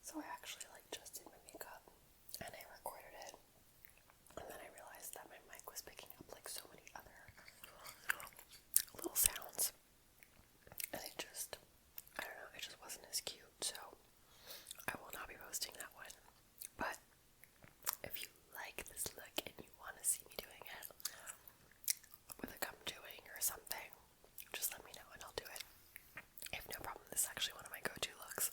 So I actually just did my makeup and I recorded it, and then I realized that my mic was picking up so many other little sounds, and I don't know, it just wasn't as cute, so I will not be posting that one. But if you like this look and you want to see me doing it with a gum chewing or something, just let me know and I'll do it. I have no problem. This is actually one of my go-to looks.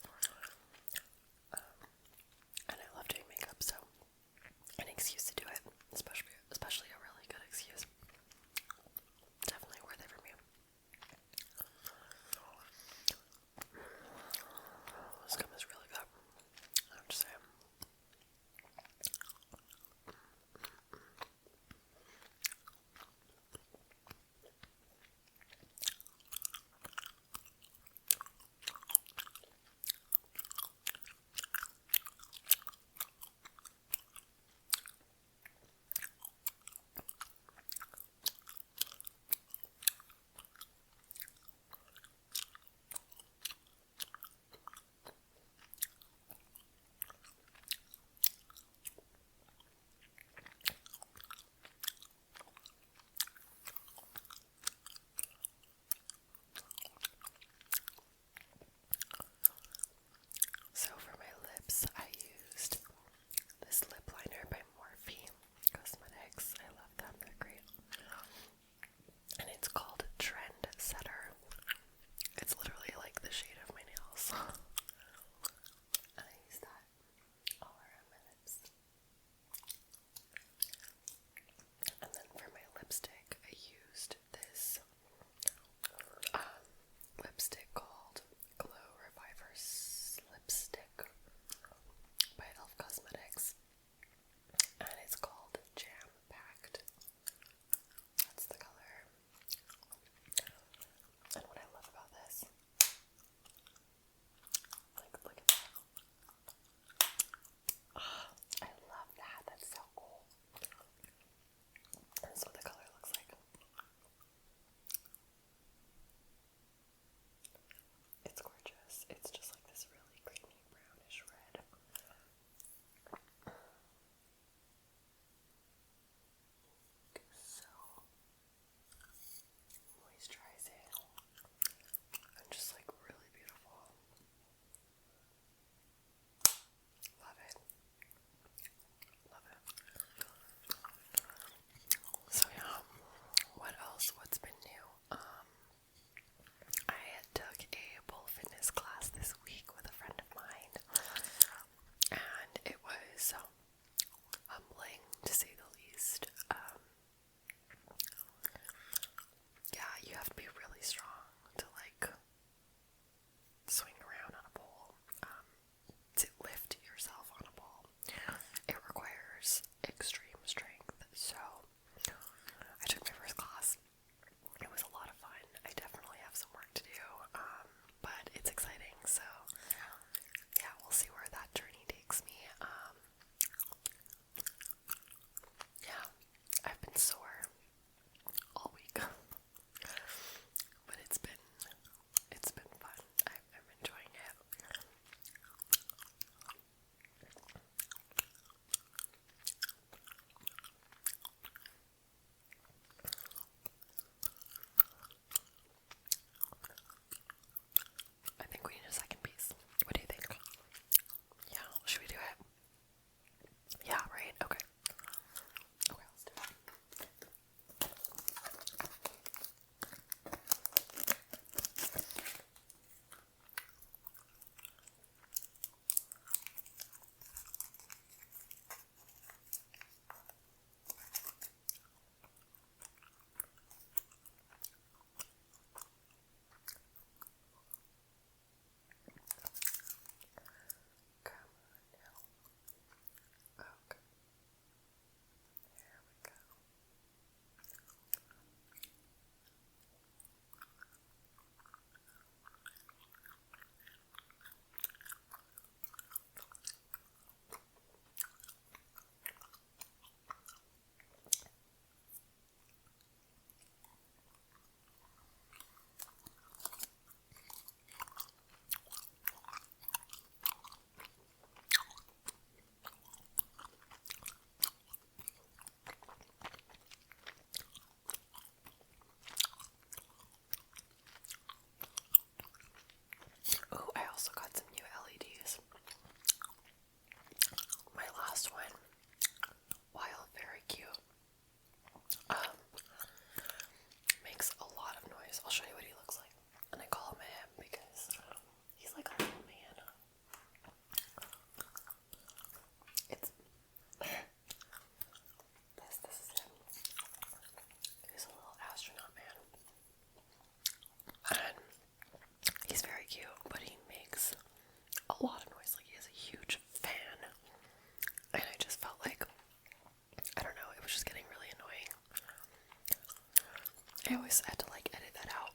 I always had to like edit that out,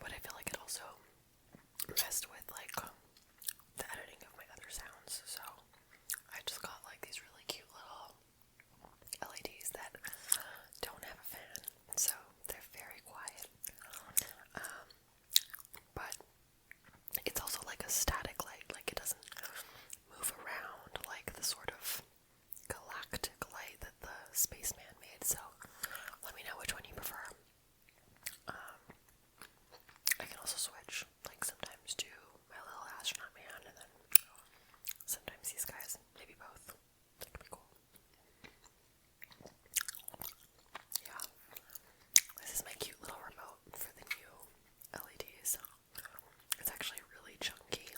but I feel like it also messed with like the editing of my other sounds, so I just got like these really cute little LEDs that don't have a fan, so they're very quiet. But it's also like a static light, like it doesn't move around like the sort of galactic light that the spaceman made, so let me know which one you prefer. I can also switch, like sometimes do my little astronaut man and then sometimes these guys, maybe both. That could be cool. Yeah. This is my cute little remote for the new LEDs. It's actually really chunky.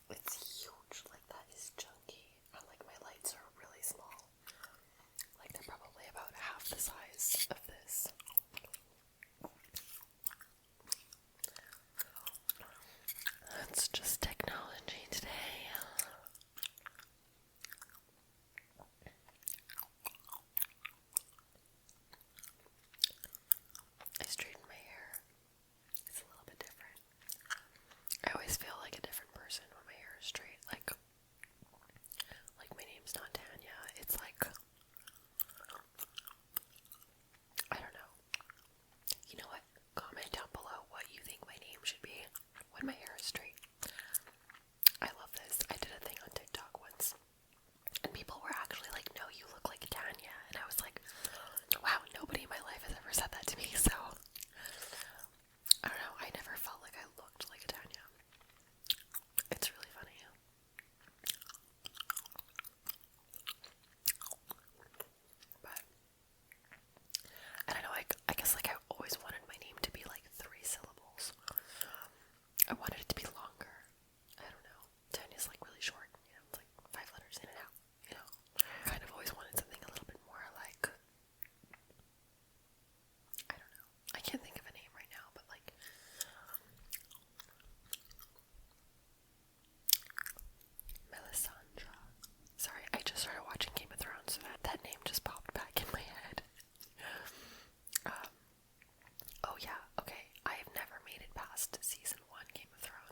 It's huge, like that is chunky, and like my lights are really small. Like they're probably about half the size of this. That's just technology today. I straighten my hair. It's a little bit different. I always feel like a different person when my hair is straight. Like my name's not Tanya. It's like, I don't know. You know what? Comment down below what you think my name should be when my hair is straight. I love this. I did a thing on TikTok once, and people were actually like, no, you look like Tanya. And I was like, wow, nobody in my life has ever said that to me, so I don't know, I never felt like I looked like a Tanya. It's really funny. But I don't know, I guess like I always wanted my name to be like 3 syllables. I wanted it to be longer. I don't know. Tanya's like really short, you know, it's like 5 letters in and out, you know. I kind of always wanted something a little bit more like, I don't know. I can't think of a name right now, but like Melisandre. Sorry, I just started watching Game of Thrones, so that name just popped back in my head. Oh yeah, okay. I have never made it past season 1 Game of Thrones.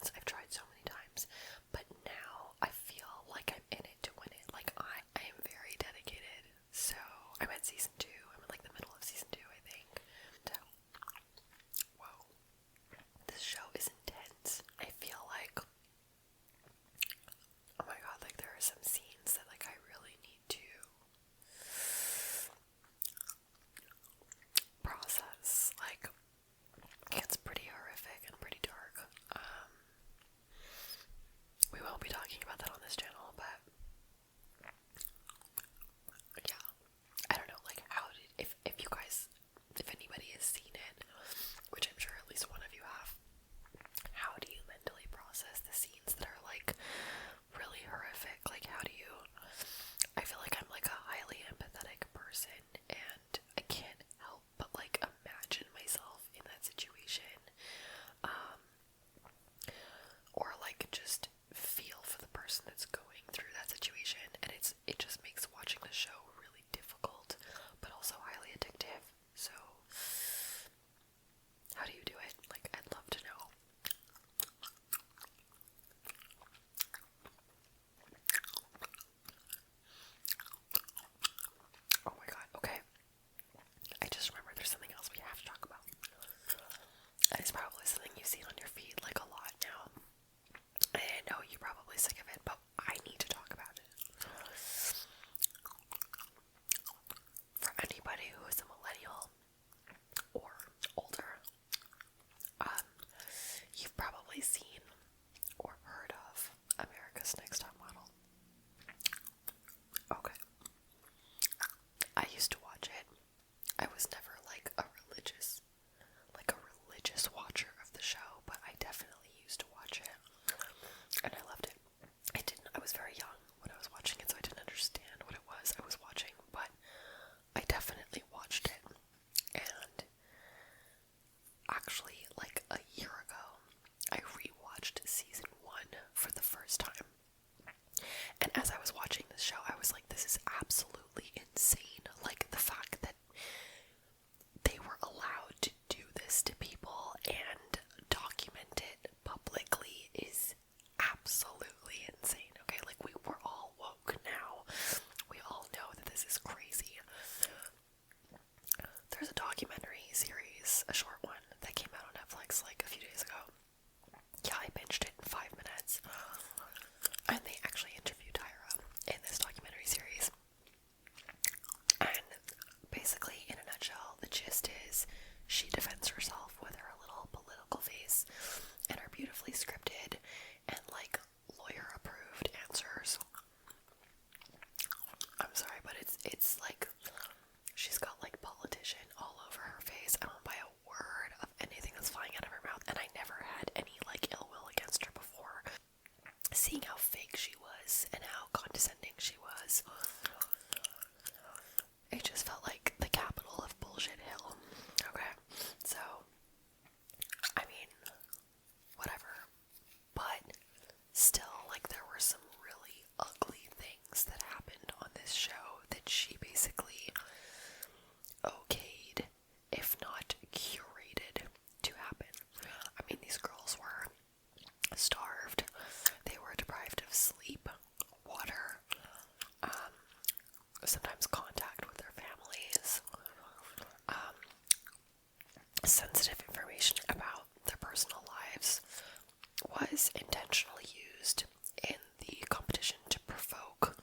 was intentionally used in the competition to provoke,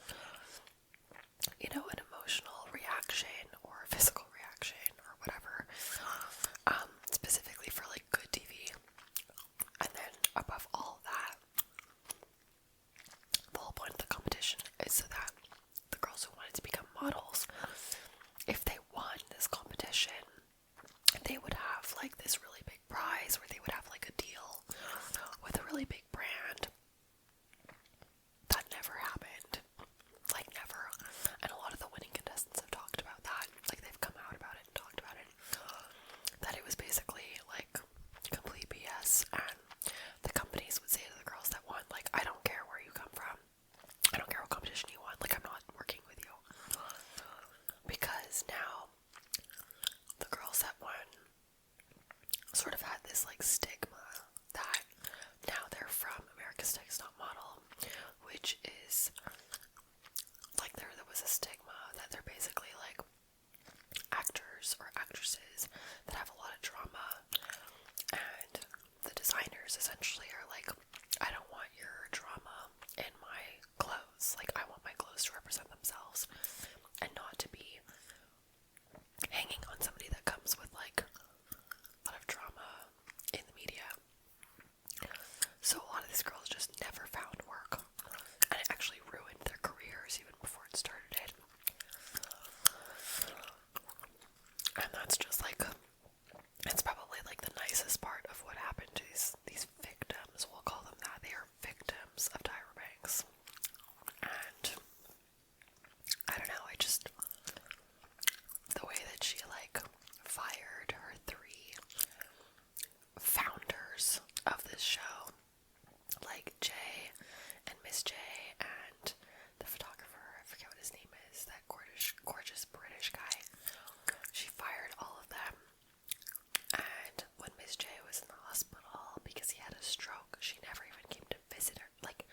you know, an emotional reaction or a physical reaction or whatever, specifically for like good TV. And then above all that, the whole point of the competition is so that the girls who wanted to become models, if they won this competition, they would have like this really big prize where they would have like a deal with a really big brand. That never happened. Like never. And a lot of the winning contestants have talked about that. Like they've come out about it and talked about it. That it was basically like complete BS, and the companies would say to the girls that won, like, I don't care where you come from. I don't care what competition you won. Like, I'm not working with you. Because now the girls that won sort of had this like stigma that now they're from America's Next Top Model, which is like there was a stigma that they're basically like actors or actresses that have a lot of drama, and the designers essentially are like, I don't want your drama in my clothes. Like, I want my clothes to represent themselves and not to be hanging on somebody that comes with like a lot of drama in the media. So a lot of these girls just never found work, and it actually ruined their careers even before it started. And that's just like, it's probably like the nicest part of what happened to these victims. We'll call them that. They are victims of Tyra Banks. And I don't know, the way that she like fired her 3 founders of this show, like Jay and Miss J and the photographer, I forget what his name is, that gorgeous British guy. She fired all of them, and when Miss J was in the hospital because he had a stroke, she never even came to visit her. Like,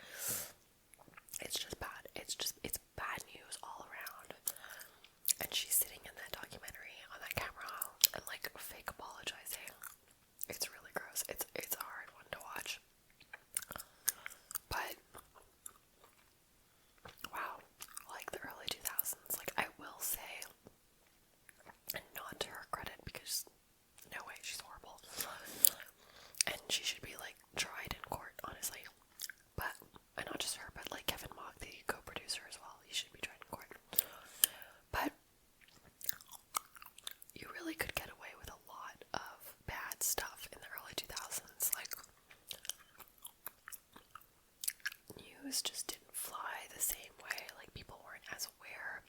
it's just bad. It's bad news all around. And she's sitting in that documentary on that camera and like fake apologizing. It's really gross. It's a hard one to watch. But wow, like the early 2000s, like I will say, and not to her credit because no way, she's horrible. And she should be like tried in court, honestly. But, and not just her, but like Kevin Mock, the co-producer as well, he should be tried in court. But you really could get away with a lot of bad stuff in the early 2000s. Like, news just didn't fly the same way. Like, people weren't as aware.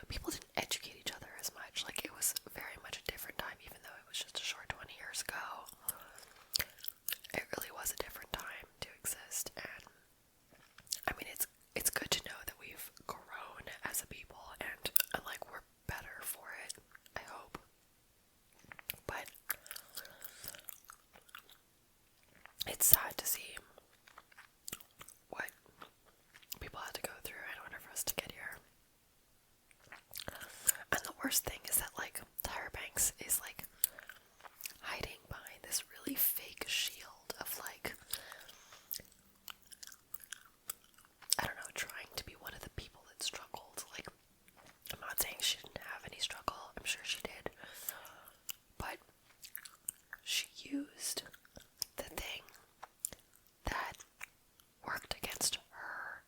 People didn't educate each other as much. Like, it was very much a different time, even though it was just a short 20 years ago. It really was a different time to exist, and I mean, it's good to know that we've grown as a people, and like we're better for it, I hope. But it's sad to see what people had to go through in order for us to get here. And the worst thing is that like Tyra Banks is like hiding behind this really fake shield of like, I don't know, trying to be one of the people that struggled. Like, I'm not saying she didn't have any struggle, I'm sure she did, but she used the thing that worked against her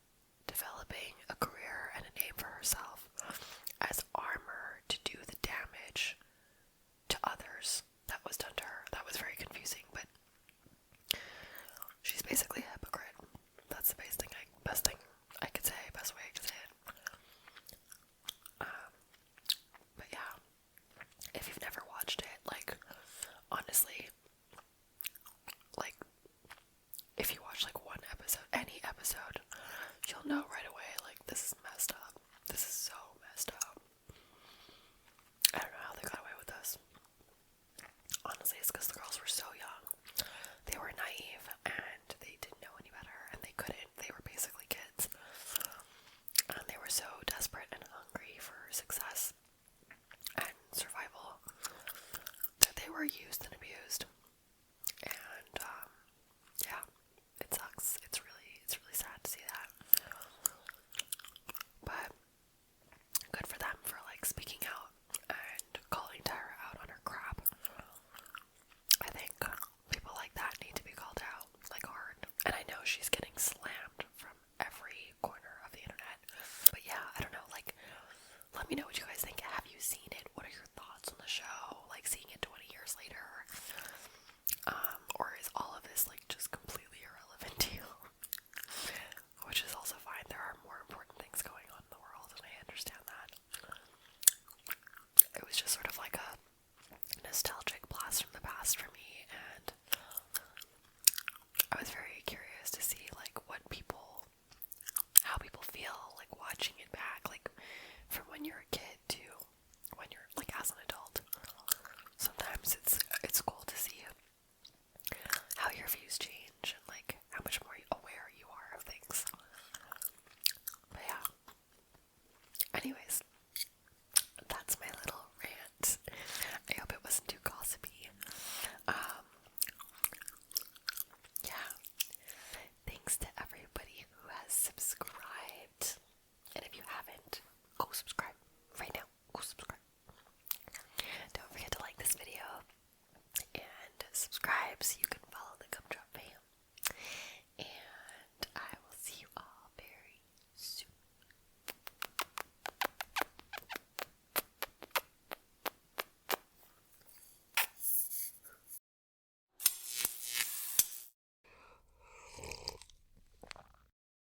developing a career and a name for herself as armor to do the damage to others that was done to her. That was very confusing, but she's basically a